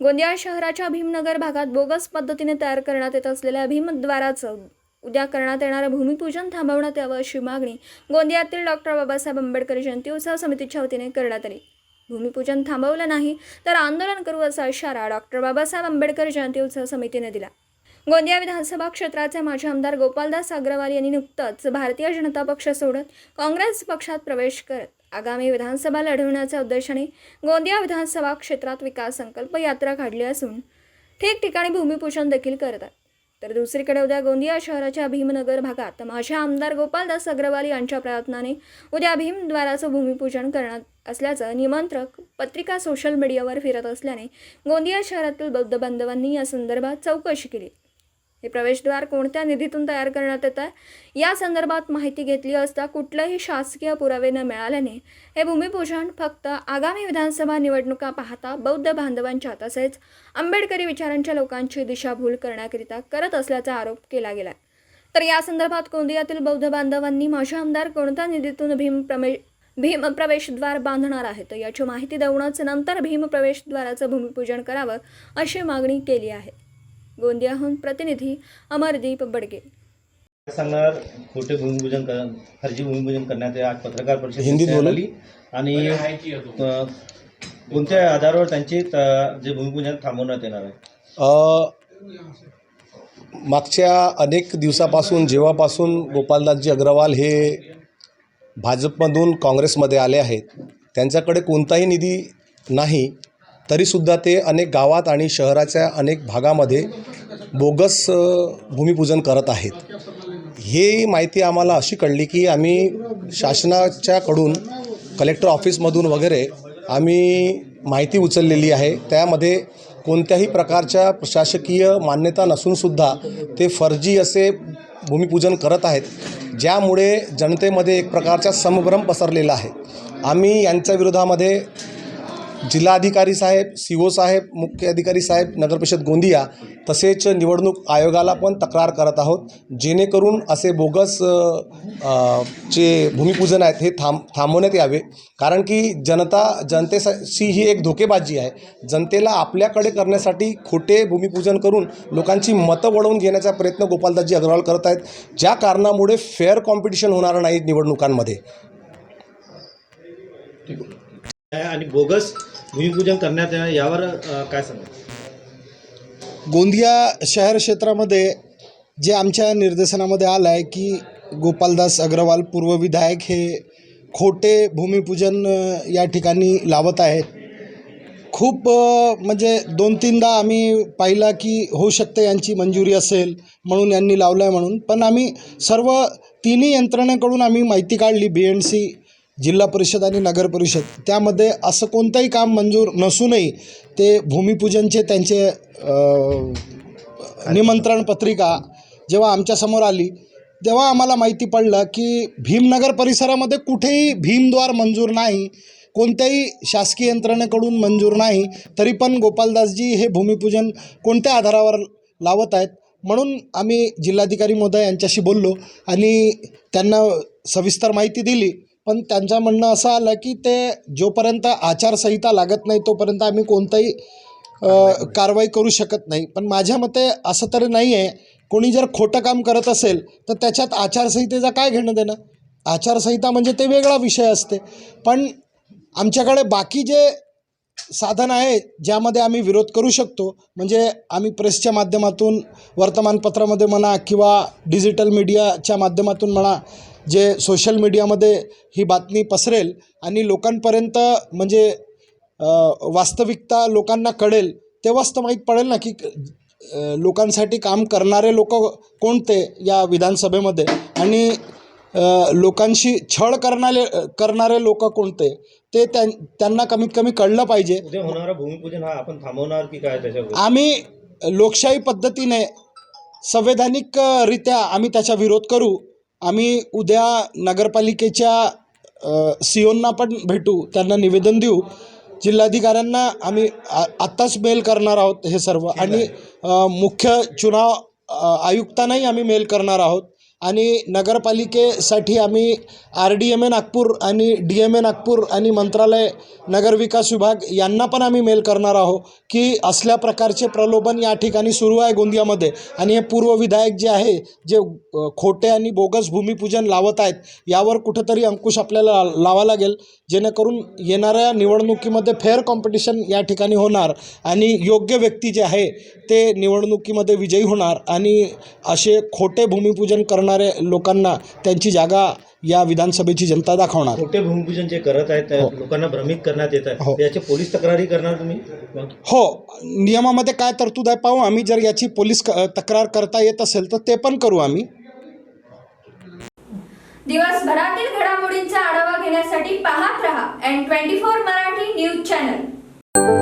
गोंदिया शहराच्या भीमनगर भागात बोगस पद्धतीने तयार करण्यात येत असलेल्या भीमद्वाराचं उद्या करण्यात येणारं भूमिपूजन थांबवण्यात यावं अशी मागणी गोंदियातील डॉक्टर बाबासाहेब आंबेडकर जयंती उत्सव समितीच्या वतीने करण्यात आली। भूमिपूजन थांबवलं नाही तर आंदोलन करू असा इशारा डॉक्टर बाबासाहेब आंबेडकर जयंती उत्सव समितीने दिला। गोंदिया विधानसभा क्षेत्राचे माजी आमदार गोपालदास अग्रवाल यांनी नुकताच भारतीय जनता पक्ष सोडत काँग्रेस पक्षात प्रवेश करत आगामी विधानसभा लढवण्याच्या उद्देशाने गोंदिया विधानसभा क्षेत्रात विकास संकल्प यात्रा काढली असून ठिकठिकाणी भूमिपूजन देखील करतात। तर दुसरीकडे उद्या गोंदिया शहराच्या भीमनगर भागात माजी आमदार गोपालदास अग्रवाल यांच्या प्रयत्नाने उद्या भीमद्वाराचं भूमिपूजन करण्यात असल्याचं निमंत्रक पत्रिका सोशल मीडियावर फिरत असल्याने गोंदिया शहरातील बौद्ध बांधवांनी या संदर्भात चौकशी केली। हे प्रवेशद्वार कोणत्या निधीतून तयार करण्यात येत आहे या संदर्भात माहिती घेतली असता कुठलेही शासकीय पुरावे न मिळाल्याने हे भूमिपूजन फक्त आगामी विधानसभा निवडणुका पाहता बौद्ध बांधवांच्या तसेच आंबेडकरी विचारांच्या लोकांची दिशाभूल करण्याकरिता करत असल्याचा आरोप केला गेला। तर या संदर्भात गोंदियातील बौद्ध बांधवांनी माजी आमदार कोणत्या निधीतून भीम प्रवेशद्वार बांधणार आहेत याची माहिती देऊनच नंतर भीम प्रवेशद्वाराचं भूमिपूजन करावं अशी मागणी केली आहे। गोंदियाहून प्रतिनिधी अमरदीप बडगे सांगणार खोटे भूमिपूजन फर्जी भूमिपूजन करण्यात आज पत्रकार परिषद हिंदीत बोलली आणि कोणत्या आधारावर त्यांचे जे भूमिपूजन थांबवण्यात येणार आहे। मागच्या अनेक दिवसापासून जेव्हापासून गोपालदासजी अग्रवाल हे भाजपमधून काँग्रेसमध्ये आले आहेत त्यांच्याकडे कोणताही निधी नाही तरीसुद्धा ते अनेक गावात आणि शहराच्या अनेक भागामध्ये बोगस भूमिपूजन करत आहेत। ही माहिती आम्हाला अशी कळली की आम्ही शासनाच्याकडून कलेक्टर ऑफिसमधून वगैरे आम्ही माहिती उचललेली आहे। त्यामध्ये कोणत्याही प्रकारच्या प्रशासकीय मान्यता नसूनसुद्धा ते फर्जी असे भूमिपूजन करत आहेत, ज्यामुळे जनतेमध्ये एक प्रकारचा संभ्रम पसरलेला आहे। आम्ही यांच्या विरोधामध्ये जिल्हाधिकारी साहेब, CO साहेब, मुख्य अधिकारी साहेब, नगरपरिषद गोंदिया तसेच निवडणूक आयोगाला पण तक्रार करत आहोत, जेणेकरून असे बोगस जे भूमिपूजन आहेत हे थांबवण्यात यावे। कारण की जनतेशी ही एक धोकेबाजी आहे। जनतेला आपल्याकडे करण्यासाठी खोटे भूमिपूजन करून लोकांची मतं वळवून घेण्याचा प्रयत्न गोपालदासजी अग्रवाल करत आहेत, ज्या कारणामुळे फेअर कॉम्पिटिशन होणार नाही निवडणुकांमध्ये। आणि बोगस भूमिपूजन करण्यात यावर काय सांगा। गोंदिया शहर क्षेत्रामध्ये जे आमच्या निर्देशनामध्ये आलं आहे की गोपालदास अग्रवाल पूर्व विधायक हे खोटे भूमिपूजन या ठिकाणी लावत आहेत। खूप म्हणजे 2-3दा आम्ही पाहिला की होऊ शकते यांची मंजुरी असेल म्हणून यांनी लावलं आहे म्हणून, पण आम्ही सर्व तिन्ही यंत्रणेकडून आम्ही माहिती काढली, BNC, जिल्हा परिषद आणि नगर परिषद, त्यामध्ये असं कोणतंही काम मंजूर नसूनही ते भूमिपूजनचे त्यांचे निमंत्रण पत्रिका जेव्हा आमच्यासमोर आली तेव्हा आम्हाला माहिती पडलं की भीमनगर परिसरामध्ये कुठेही भीमद्वार मंजूर नाही, कोणत्याही शासकीय यंत्रणेकडून मंजूर नाही, तरी पण गोपालदासजी हे भूमिपूजन कोणत्या आधारावर लावत आहेत। म्हणून आम्ही जिल्हाधिकारी महोदय यांच्याशी बोललो आणि त्यांना सविस्तर माहिती दिली, पण त्यांचं म्हणणं असं आलं की ते जोपर्यंत आचारसंहिता लागत नाही तोपर्यंत आम्ही कोणताही कारवाई करू शकत नाही। पण माझ्या मते असं तरी नाही आहे, कोणी जर खोटं काम करत असेल तर त्याच्यात आचारसंहितेचा काय घेणं देणं। आचारसंहिता म्हणजे ते वेगळा विषय असते, पण आमच्याकडे बाकी जे साधन आहे ज्यामध्ये आम्ही विरोध करू शकतो, म्हणजे आम्ही प्रेसच्या माध्यमातून, वर्तमानपत्रामध्ये म्हणा किंवा डिजिटल मीडियाच्या माध्यमातून म्हणा, जे सोशल मीडियामध्ये ही बातमी पसरेल आणि लोकांपर्यंत म्हणजे वास्तविकता लोकांना कळेल, तेव्हाच तर माहीत पडेल ना की लोकांसाठी काम करणारे लोक कोणते या विधानसभेमध्ये आणि लोकांशी छळ करणारे लोक कोणते ते त्यांना कमीत कमी कळलं पाहिजे। उद्या होणारा भूमिपूजन हा आपण थांबवणार की काय त्याच्यावर? आम्ही लोकशाही पद्धतीने संवैधानिकरित्या आम्ही त्याचा विरोध करू। आम्ही उद्या नगरपालिकेच्या COंना पण भेटू, त्यांना निवेदन देऊ, जिल्हाधिकाऱ्यांना आम्ही आत्ताच मेल करणार आहोत हे सर्व, आणि मुख्य चुनाव आयुक्तांनाही आम्ही मेल करणार आहोत आणि नगरपालिकेसाठी आम्ही RDMA नागपूर आणि DMA नागपूर आणि मंत्रालय नगरविकास विभाग यांना पण आम्ही मेल करणार आहोत की असल्या प्रकारचे प्रलोभन या ठिकाणी सुरू आहे गोंदियामध्ये आणि हे पूर्व विधायक जे आहे जे खोटे आणि बोगस भूमिपूजन लावत आहेत यावर कुठंतरी अंकुश आपल्याला लावा लागेल, जेणेकरून येणाऱ्या निवडणुकीमध्ये फेअर कॉम्पिटिशन या ठिकाणी होणार आणि योग्य व्यक्ती जे आहे ते निवडणुकीमध्ये विजयी होणार आणि असे खोटे भूमिपूजन करणारे लोकांना त्यांची जागा या विधानसभेची जनता दाखवणार. खोटे भूमिपूजन जे करत आहेत त्या लोकांना भ्रमित करण्यात येत हो. आहे, याचे पोलीस तक्रारी करणार तुम्ही? हो, नियमामध्ये काय तरतूद आहे पाहू आम्ही. जर याची पोलीस तक्रार करता येत असेल तर ते पण करू आम्ही. दिवसभरातील घडामोडींचा आढावा घेण्यासाठी पाहत रहा N24 मराठी न्यूज चॅनल.